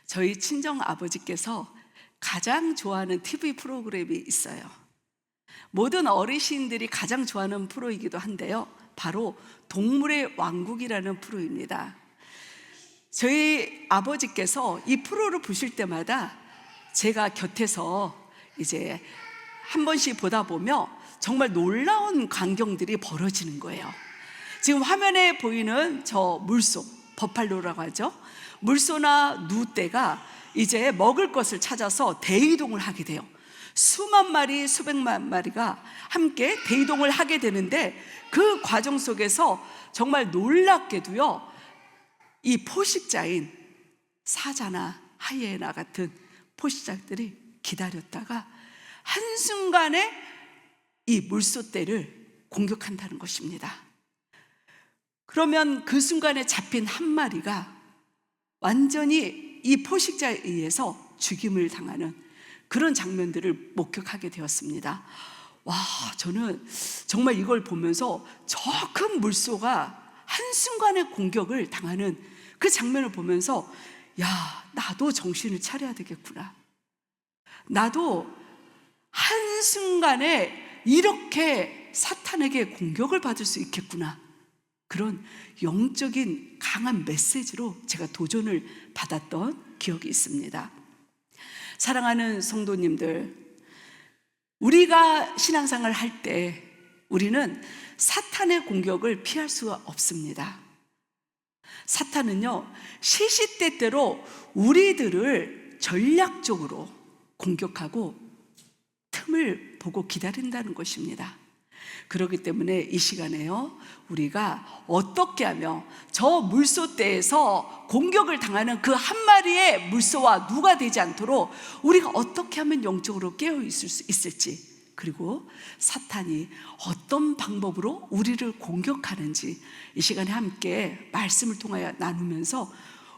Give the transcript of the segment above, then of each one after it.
저희 친정 아버지께서 가장 좋아하는 TV 프로그램이 있어요. 모든 어르신들이 가장 좋아하는 프로이기도 한데요, 바로 동물의 왕국이라는 프로입니다. 저희 아버지께서 이 프로를 보실 때마다 제가 곁에서 이제 한 번씩 보다 보면 정말 놀라운 광경들이 벌어지는 거예요. 지금 화면에 보이는 저 물소, 버팔로라고 하죠. 물소나 누떼가 이제 먹을 것을 찾아서 대이동을 하게 돼요. 수만 마리, 수백만 마리가 함께 대이동을 하게 되는데, 그 과정 속에서 정말 놀랍게도요, 이 포식자인 사자나 하이에나 같은 포식자들이 기다렸다가 한순간에 이 물소떼를 공격한다는 것입니다. 그러면 그 순간에 잡힌 한 마리가 완전히 이 포식자에 의해서 죽임을 당하는 그런 장면들을 목격하게 되었습니다. 와, 저는 정말 이걸 보면서 저 큰 물소가 한순간에 공격을 당하는 그 장면을 보면서, 야, 나도 정신을 차려야 되겠구나. 나도 한순간에 이렇게 사탄에게 공격을 받을 수 있겠구나. 그런 영적인 강한 메시지로 제가 도전을 받았던 기억이 있습니다. 사랑하는 성도님들, 우리가 신앙생활을 할 때 우리는 사탄의 공격을 피할 수가 없습니다. 사탄은요, 시시때때로 우리들을 전략적으로 공격하고 틈을 보고 기다린다는 것입니다. 그렇기 때문에 이 시간에요, 우리가 어떻게 하며 저 물소떼에서 공격을 당하는 그 한 마리의 물소와 누가 되지 않도록 우리가 어떻게 하면 영적으로 깨어 있을 수 있을지, 그리고 사탄이 어떤 방법으로 우리를 공격하는지 이 시간에 함께 말씀을 통하여 나누면서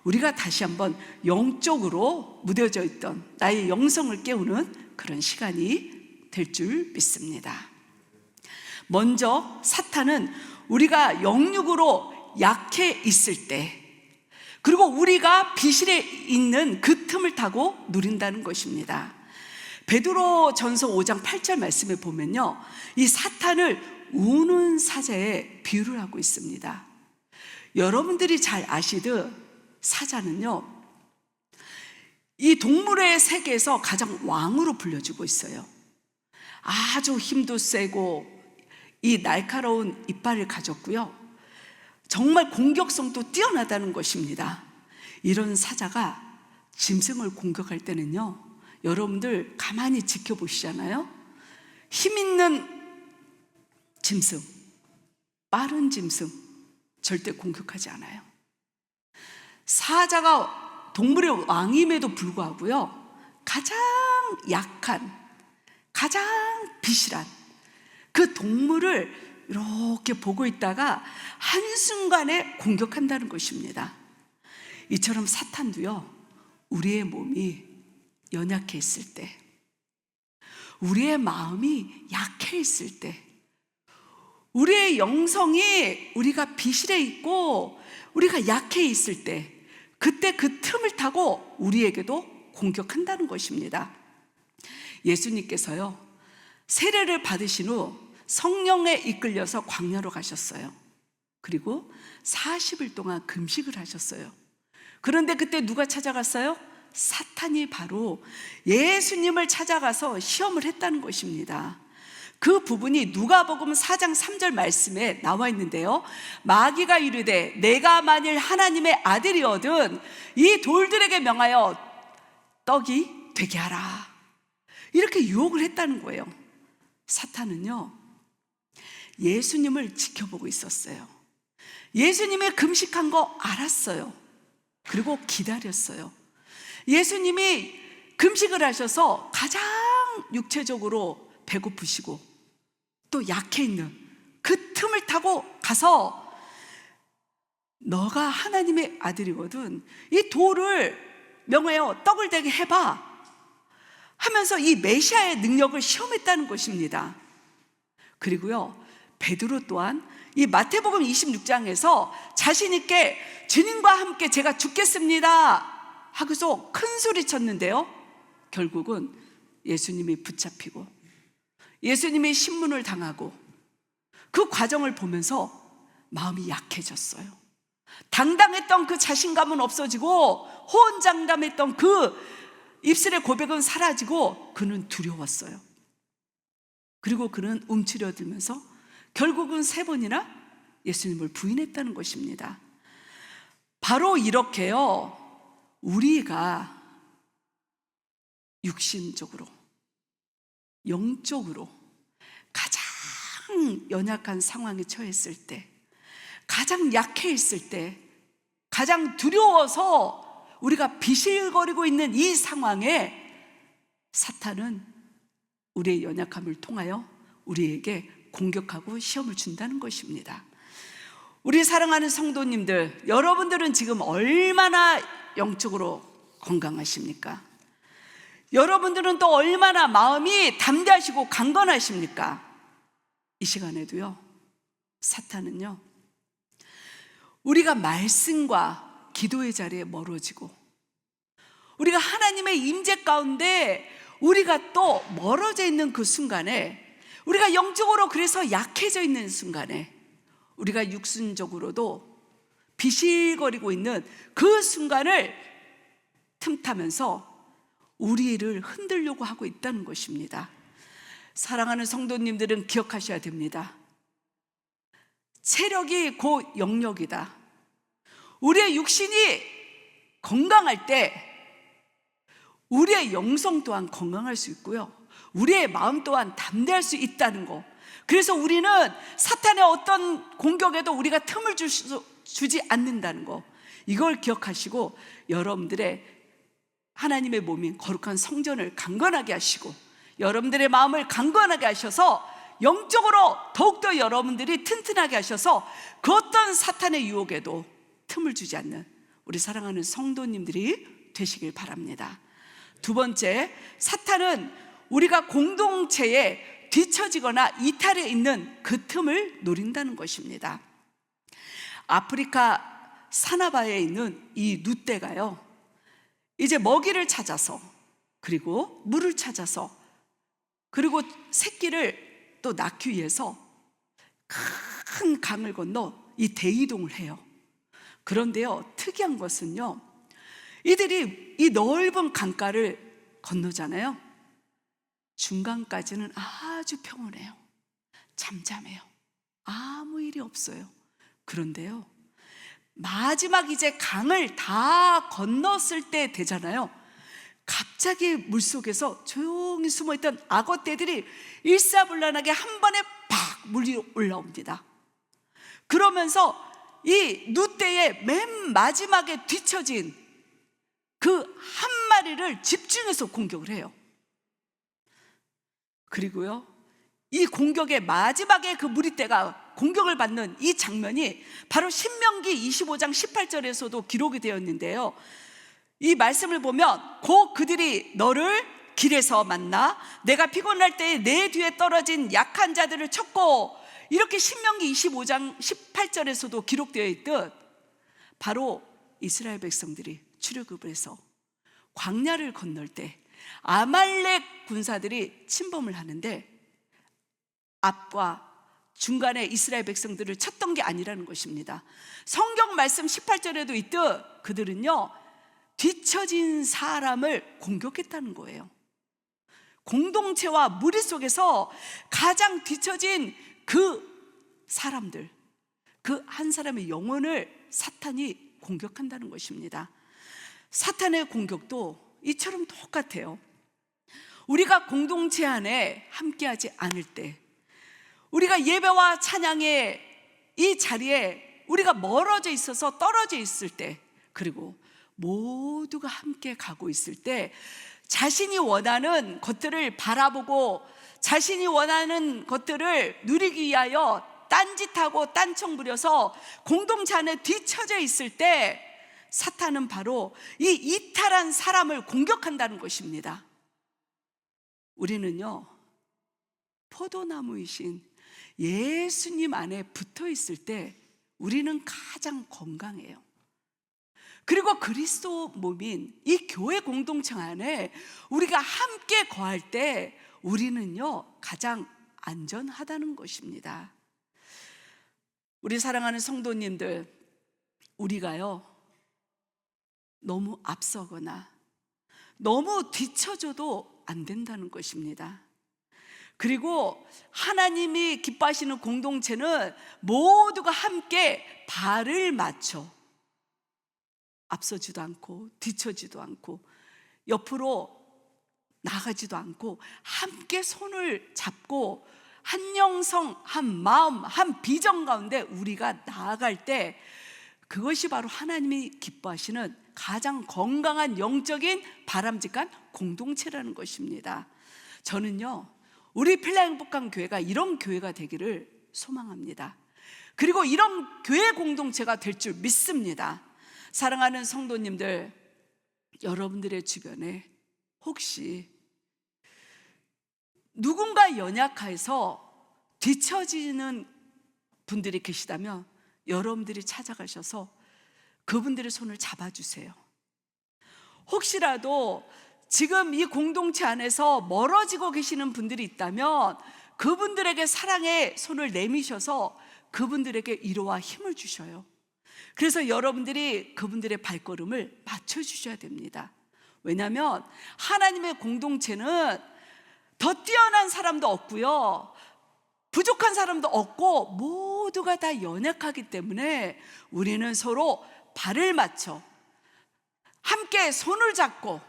우리가 다시 한번 영적으로 무뎌져 있던 나의 영성을 깨우는 그런 시간이 될 줄 믿습니다. 먼저 사탄은 우리가 영육으로 약해 있을 때, 그리고 우리가 비실에 있는 그 틈을 타고 누린다는 것입니다. 베드로 전서 5장 8절 말씀에 보면요, 이 사탄을 우는 사자에 비유를 하고 있습니다. 여러분들이 잘 아시듯 사자는요, 이 동물의 세계에서 가장 왕으로 불려지고 있어요. 아주 힘도 세고 이 날카로운 이빨을 가졌고요, 정말 공격성도 뛰어나다는 것입니다. 이런 사자가 짐승을 공격할 때는요, 여러분들 가만히 지켜보시잖아요. 힘 있는 짐승, 빠른 짐승 절대 공격하지 않아요. 사자가 동물의 왕임에도 불구하고요, 가장 약한, 가장 비실한 그 동물을 이렇게 보고 있다가 한순간에 공격한다는 것입니다. 이처럼 사탄도요, 우리의 몸이 연약해 있을 때, 우리의 마음이 약해 있을 때, 우리의 영성이 우리가 비실해 있고 우리가 약해 있을 때, 그때 그 틈을 타고 우리에게도 공격한다는 것입니다. 예수님께서요, 세례를 받으신 후 성령에 이끌려서 광야로 가셨어요. 그리고 40일 동안 금식을 하셨어요. 그런데 그때 누가 찾아갔어요? 사탄이 바로 예수님을 찾아가서 시험을 했다는 것입니다. 그 부분이 누가복음 4장 3절 말씀에 나와 있는데요, 마귀가 이르되 내가 만일 하나님의 아들이거든 이 돌들에게 명하여 떡이 되게 하라, 이렇게 유혹을 했다는 거예요. 사탄은요, 예수님을 지켜보고 있었어요. 예수님의 금식한 거 알았어요. 그리고 기다렸어요. 예수님이 금식을 하셔서 가장 육체적으로 배고프시고 또 약해 있는 그 틈을 타고 가서 너가 하나님의 아들이거든 이 돌을 명하여 떡을 되게 해봐 하면서 이 메시아의 능력을 시험했다는 것입니다. 그리고요, 베드로 또한 이 마태복음 26장에서 자신 있게 주님과 함께 제가 죽겠습니다 하고서 큰 소리 쳤는데요, 결국은 예수님이 붙잡히고 예수님이 신문을 당하고 그 과정을 보면서 마음이 약해졌어요. 당당했던 그 자신감은 없어지고 호언장담했던 그 입술의 고백은 사라지고 그는 두려웠어요. 그리고 그는 움츠려들면서 결국은 3번이나 예수님을 부인했다는 것입니다. 바로 이렇게요, 우리가 육신적으로, 영적으로 가장 연약한 상황에 처했을 때, 가장 약해 있을 때, 가장 두려워서 우리가 비실거리고 있는 이 상황에 사탄은 우리의 연약함을 통하여 우리에게 공격하고 시험을 준다는 것입니다. 우리 사랑하는 성도님들, 여러분들은 지금 얼마나 영적으로 건강하십니까? 여러분들은 또 얼마나 마음이 담대하시고 강건하십니까? 이 시간에도요, 사탄은요, 우리가 말씀과 기도의 자리에 멀어지고 우리가 하나님의 임재 가운데 우리가 또 멀어져 있는 그 순간에, 우리가 영적으로 그래서 약해져 있는 순간에, 우리가 육신적으로도 비실거리고 있는 그 순간을 틈타면서 우리를 흔들려고 하고 있다는 것입니다. 사랑하는 성도님들은 기억하셔야 됩니다. 체력이 곧 영력이다. 우리의 육신이 건강할 때 우리의 영성 또한 건강할 수 있고요, 우리의 마음 또한 담대할 수 있다는 거. 그래서 우리는 사탄의 어떤 공격에도 우리가 틈을 주지 않는다는 거, 이걸 기억하시고 여러분들의 하나님의 몸인 거룩한 성전을 강건하게 하시고 여러분들의 마음을 강건하게 하셔서 영적으로 더욱더 여러분들이 튼튼하게 하셔서 그 어떤 사탄의 유혹에도 틈을 주지 않는 우리 사랑하는 성도님들이 되시길 바랍니다. 2번째, 사탄은 우리가 공동체에 뒤처지거나 이탈해 있는 그 틈을 노린다는 것입니다. 아프리카 사나바에 있는 이 누떼가요, 이제 먹이를 찾아서, 그리고 물을 찾아서, 그리고 새끼를 또 낳기 위해서 큰 강을 건너 이 대이동을 해요. 그런데요, 특이한 것은요, 이들이 이 넓은 강가를 건너잖아요. 중간까지는 아주 평온해요. 잠잠해요. 아무 일이 없어요. 그런데요, 마지막 이제 강을 다 건넜을 때 되잖아요. 갑자기 물속에서 조용히 숨어있던 악어떼들이 일사불란하게 한 번에 팍 물이 올라옵니다. 그러면서 이 누떼의 맨 마지막에 뒤처진 그 한 마리를 집중해서 공격을 해요. 그리고요, 이 공격의 마지막에 그 무리떼가 공격을 받는 이 장면이 바로 신명기 25장 18절에서도 기록이 되어 있는데요, 이 말씀을 보면 곧 그들이 너를 길에서 만나 내가 피곤할 때에 내 뒤에 떨어진 약한 자들을 쳤고, 이렇게 신명기 25장 18절에서도 기록되어 있듯 바로 이스라엘 백성들이 출애굽을 해서 광야를 건널 때 아말렉 군사들이 침범을 하는데 앞과 중간에 이스라엘 백성들을 쳤던 게 아니라는 것입니다. 성경 말씀 18절에도 있듯 그들은요, 뒤처진 사람을 공격했다는 거예요. 공동체와 무리 속에서 가장 뒤처진 그 사람들, 그 한 사람의 영혼을 사탄이 공격한다는 것입니다. 사탄의 공격도 이처럼 똑같아요. 우리가 공동체 안에 함께하지 않을 때, 우리가 예배와 찬양의 이 자리에 우리가 멀어져 있어서 떨어져 있을 때, 그리고 모두가 함께 가고 있을 때 자신이 원하는 것들을 바라보고 자신이 원하는 것들을 누리기 위하여 딴짓하고 딴청 부려서 공동체 안에 뒤처져 있을 때 사탄은 바로 이 이탈한 사람을 공격한다는 것입니다. 우리는요, 포도나무이신 예수님 안에 붙어 있을 때 우리는 가장 건강해요. 그리고 그리스도 몸인 이 교회 공동체 안에 우리가 함께 거할 때 우리는요 가장 안전하다는 것입니다. 우리 사랑하는 성도님들, 우리가요 너무 앞서거나 너무 뒤처져도 안 된다는 것입니다. 그리고 하나님이 기뻐하시는 공동체는 모두가 함께 발을 맞춰 앞서지도 않고 뒤처지도 않고 옆으로 나가지도 않고 함께 손을 잡고 한 영성, 한 마음, 한 비전 가운데 우리가 나아갈 때 그것이 바로 하나님이 기뻐하시는 가장 건강한 영적인 바람직한 공동체라는 것입니다. 저는요 우리 필라행복강교회가 이런 교회가 되기를 소망합니다. 그리고 이런 교회 공동체가 될 줄 믿습니다. 사랑하는 성도님들, 여러분들의 주변에 혹시 누군가 연약해서 뒤처지는 분들이 계시다면 여러분들이 찾아가셔서 그분들의 손을 잡아주세요. 혹시라도 지금 이 공동체 안에서 멀어지고 계시는 분들이 있다면 그분들에게 사랑의 손을 내미셔서 그분들에게 위로와 힘을 주셔요. 그래서 여러분들이 그분들의 발걸음을 맞춰주셔야 됩니다. 왜냐하면 하나님의 공동체는 더 뛰어난 사람도 없고요 부족한 사람도 없고 모두가 다 연약하기 때문에 우리는 서로 발을 맞춰 함께 손을 잡고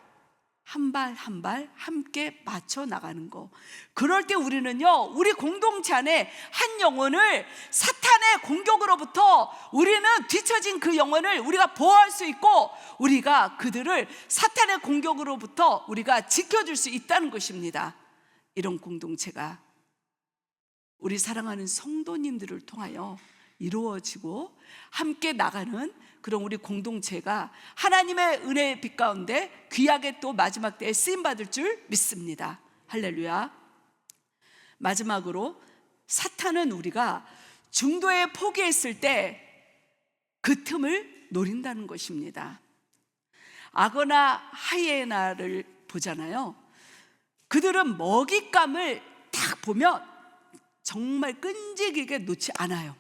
한 발 한 발 함께 맞춰 나가는 거. 그럴 때 우리는요 우리 공동체 안에 한 영혼을 사탄의 공격으로부터 우리는 뒤처진 그 영혼을 우리가 보호할 수 있고 우리가 그들을 사탄의 공격으로부터 우리가 지켜줄 수 있다는 것입니다. 이런 공동체가 우리 사랑하는 성도님들을 통하여 이루어지고 함께 나가는 그런 우리 공동체가 하나님의 은혜의 빛 가운데 귀하게 또 마지막 때에 쓰임받을 줄 믿습니다. 할렐루야. 마지막으로 사탄은 우리가 중도에 포기했을 때 그 틈을 노린다는 것입니다. 악어나 하이에나를 보잖아요. 그들은 먹잇감을 딱 보면 정말 끈질기게 놓지 않아요.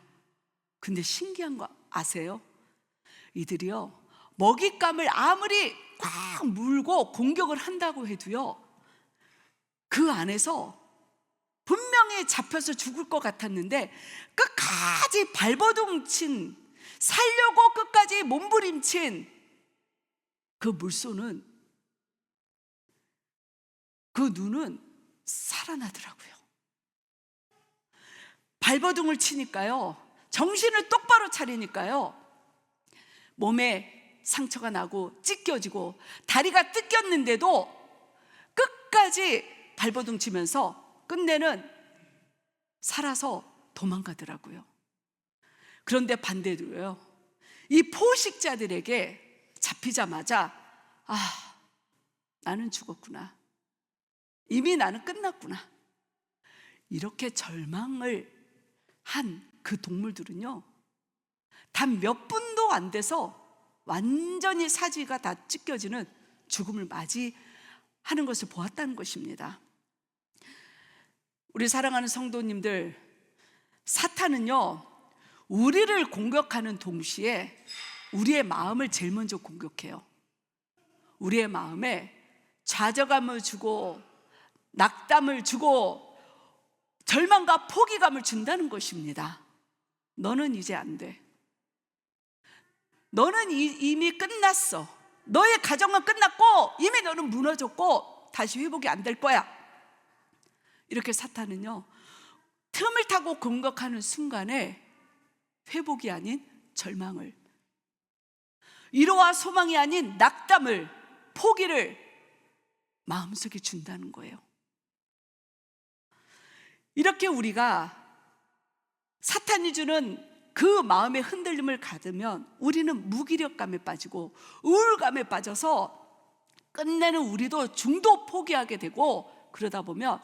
근데 신기한 거 아세요? 이들이요 먹잇감을 아무리 꽉 물고 공격을 한다고 해도요 그 안에서 분명히 잡혀서 죽을 것 같았는데 끝까지 발버둥친, 살려고 끝까지 몸부림친 그 물소는, 그 눈은 살아나더라고요. 발버둥을 치니까요 정신을 똑바로 차리니까요 몸에 상처가 나고 찢겨지고 다리가 뜯겼는데도 끝까지 발버둥 치면서 끝내는 살아서 도망가더라고요. 그런데 반대로요 이 포식자들에게 잡히자마자 나는 죽었구나, 이미 나는 끝났구나, 이렇게 절망을 한 그 동물들은요 단 몇 분도 안 돼서 완전히 사지가 다 찢겨지는 죽음을 맞이하는 것을 보았다는 것입니다. 우리 사랑하는 성도님들, 사탄은요 우리를 공격하는 동시에 우리의 마음을 제일 먼저 공격해요. 우리의 마음에 좌절감을 주고 낙담을 주고 절망과 포기감을 준다는 것입니다. 너는 이제 안 돼. 너는 이미 끝났어. 너의 가정은 끝났고 이미 너는 무너졌고 다시 회복이 안 될 거야. 이렇게 사탄은요 틈을 타고 공격하는 순간에 회복이 아닌 절망을, 위로와 소망이 아닌 낙담을, 포기를 마음속에 준다는 거예요. 이렇게 우리가 사탄이 주는 그 마음의 흔들림을 받으면 우리는 무기력감에 빠지고 우울감에 빠져서 끝내는 우리도 중도 포기하게 되고, 그러다 보면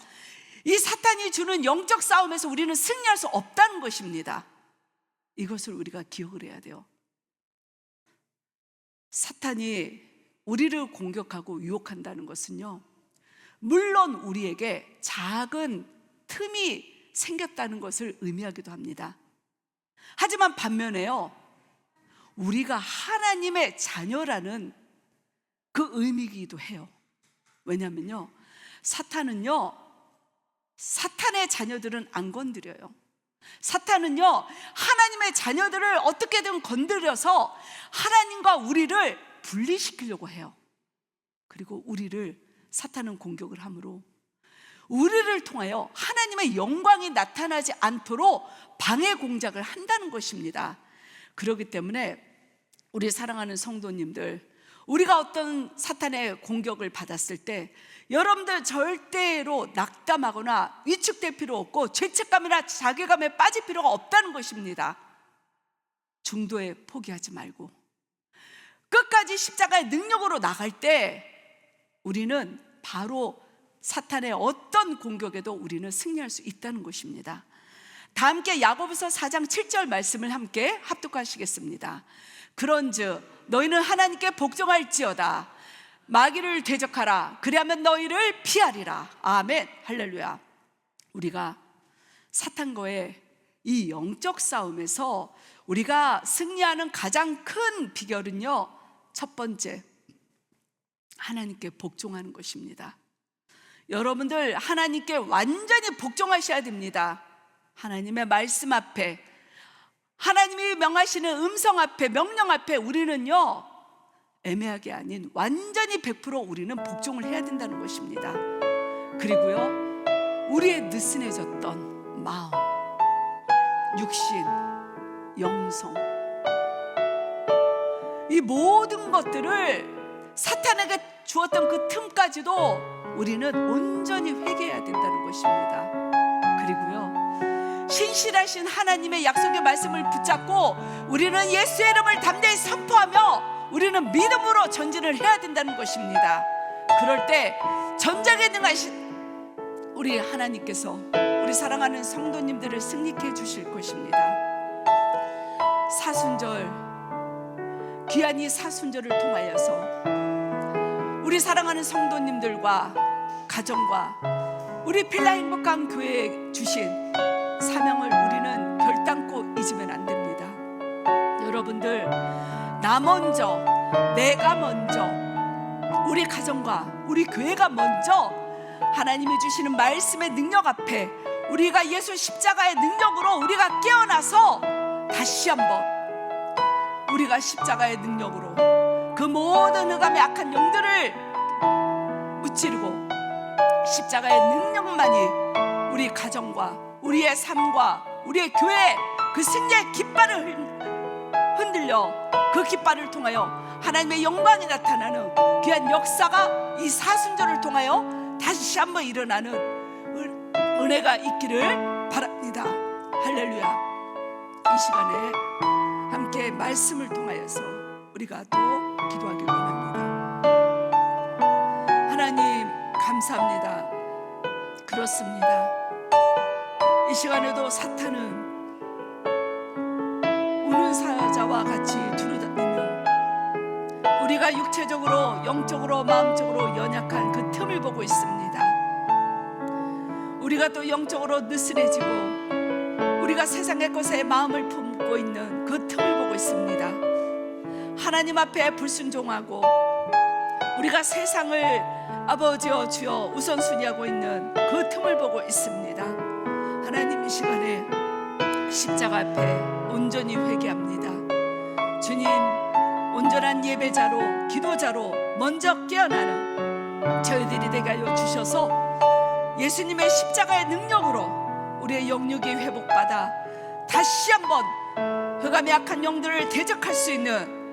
이 사탄이 주는 영적 싸움에서 우리는 승리할 수 없다는 것입니다. 이것을 우리가 기억을 해야 돼요. 사탄이 우리를 공격하고 유혹한다는 것은요, 물론 우리에게 작은 틈이 생겼다는 것을 의미하기도 합니다. 하지만 반면에요, 우리가 하나님의 자녀라는 그 의미이기도 해요. 왜냐하면요, 사탄의 자녀들은 안 건드려요. 사탄은요, 하나님의 자녀들을 어떻게든 건드려서 하나님과 우리를 분리시키려고 해요. 그리고 사탄은 공격을 하므로 우리를 통하여 하나님의 영광이 나타나지 않도록 방해 공작을 한다는 것입니다. 그렇기 때문에 우리 사랑하는 성도님들, 우리가 어떤 사탄의 공격을 받았을 때 여러분들 절대로 낙담하거나 위축될 필요 없고 죄책감이나 자괴감에 빠질 필요가 없다는 것입니다. 중도에 포기하지 말고 끝까지 십자가의 능력으로 나갈 때 우리는 바로 사탄의 어떤 공격에도 우리는 승리할 수 있다는 것입니다. 다 함께 야고보서 4장 7절 말씀을 함께 합독하시겠습니다. 그런즉 너희는 하나님께 복종할지어다. 마귀를 대적하라. 그리하면 너희를 피하리라. 아멘. 할렐루야. 우리가 사탄과의 이 영적 싸움에서 우리가 승리하는 가장 큰 비결은요, 첫 번째, 하나님께 복종하는 것입니다. 여러분들 하나님께 완전히 복종하셔야 됩니다. 하나님의 말씀 앞에, 하나님이 명하시는 음성 앞에, 명령 앞에 우리는요, 애매하게 아닌 완전히 100% 우리는 복종을 해야 된다는 것입니다. 그리고요, 우리의 느슨해졌던 마음, 육신, 영성, 이 모든 것들을 사탄에게 주었던 그 틈까지도 우리는 온전히 회개해야 된다는 것입니다. 그리고요, 신실하신 하나님의 약속의 말씀을 붙잡고 우리는 예수의 이름을 담대히 선포하며 우리는 믿음으로 전진을 해야 된다는 것입니다. 그럴 때 전쟁에 능하신 우리 하나님께서 우리 사랑하는 성도님들을 승리케 해주실 것입니다. 사순절, 귀한 이 사순절을 통하여서 우리 사랑하는 성도님들과 가정과 우리 필라 행복한 교회에 주신 사명을 우리는 결단코 잊으면 안 됩니다. 여러분들, 나 먼저, 내가 먼저, 우리 가정과 우리 교회가 먼저 하나님이 주시는 말씀의 능력 앞에 우리가 예수 십자가의 능력으로 우리가 깨어나서 다시 한번 우리가 십자가의 능력으로 그 모든 흑암의 악한 영들을 무찌르고 십자가의 능력만이 우리 가정과 우리의 삶과 우리의 교회 그 승리의 깃발을 흔들려 그 깃발을 통하여 하나님의 영광이 나타나는 귀한 역사가 이 사순절을 통하여 다시 한번 일어나는 은혜가 있기를 바랍니다. 할렐루야. 이 시간에 함께 말씀을 통하여서 우리가 또 기도하길 원합니다. 하나님 감사합니다. 그렇습니다. 이 시간에도 사탄은 우는 사자와 같이 두루다니며 우리가 육체적으로, 영적으로, 마음적으로 연약한 그 틈을 보고 있습니다. 우리가 또 영적으로 느슨해지고 우리가 세상의 것에 마음을 품고 있는 그 틈을 보고 있습니다. 하나님 앞에 불순종하고 우리가 세상을 아버지여 주여 우선순위하고 있는 그 틈을 보고 있습니다. 하나님, 이 시간에 십자가 앞에 온전히 회개합니다. 주님, 온전한 예배자로, 기도자로 먼저 깨어나는 저희들이 되게 하여 주셔서 예수님의 십자가의 능력으로 우리의 영육이 회복받아 다시 한번 흑암의 악한 영들을 대적할 수 있는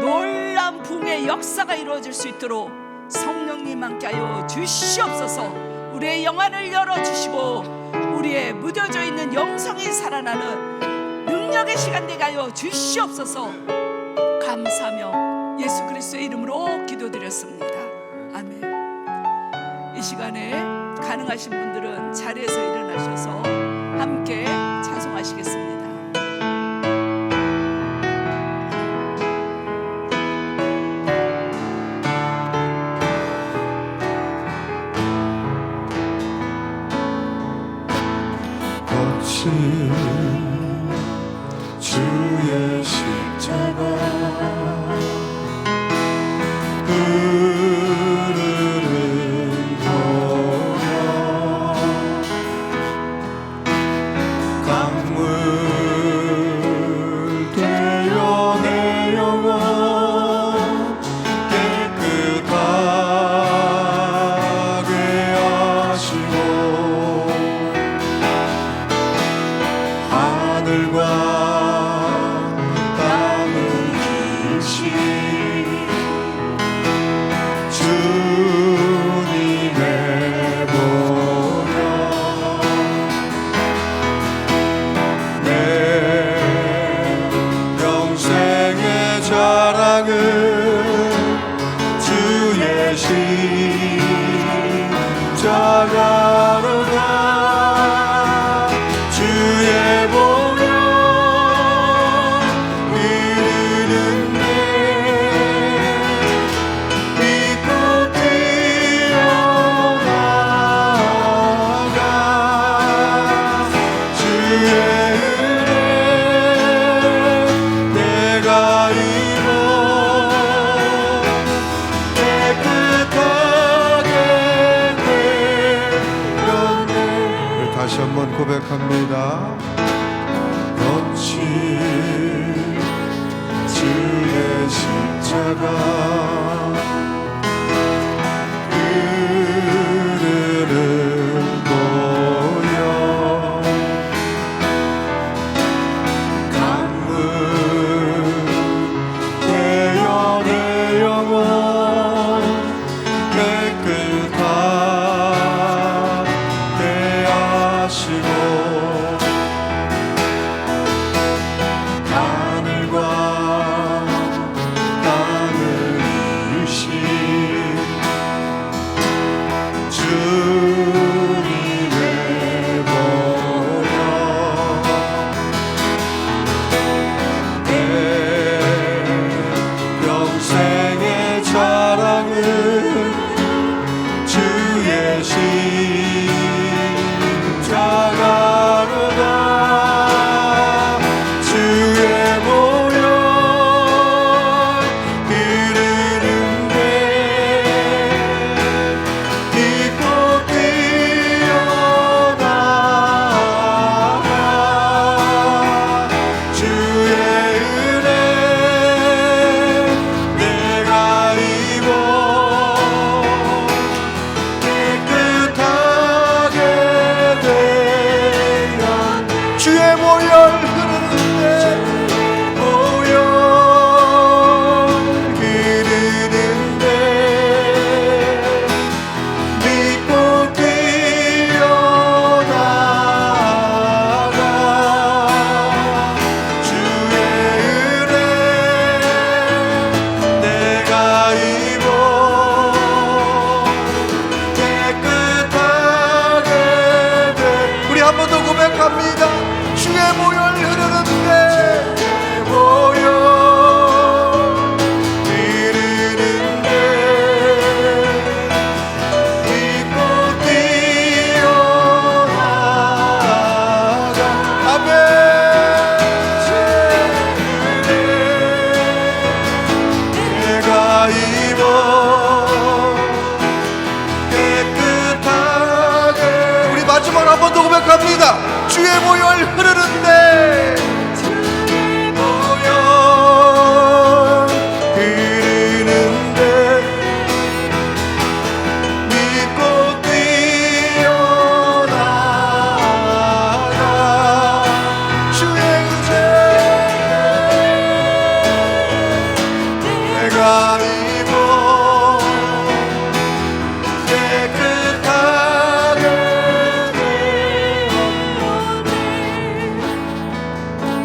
놀라운 부흥의 역사가 이루어질 수 있도록 성령님 함께 하여 주시옵소서. 우리의 영안을 열어주시고 우리의 묻어져 있는 영성이 살아나는 능력의 시간 되게 하여 주시옵소서. 감사하며 예수 그리스도의 이름으로 기도드렸습니다. 아멘. 이 시간에 가능하신 분들은 자리에서 일어나셔서 함께 찬송하시겠습니다. 주의 십자가 흐르는 보혈 강물 되어 내 영혼 깨끗하게 하시고 하늘과 땅을 지으신 주님의 보혈 내 평생의 자랑은 주의 십자가로다 주의 보혈 흐르는 내 믿고 뛰어나가 주의 은혜 내가 입어 깨끗하게 되었네. 다시 한번 고백합니다. 거친 주의 십자가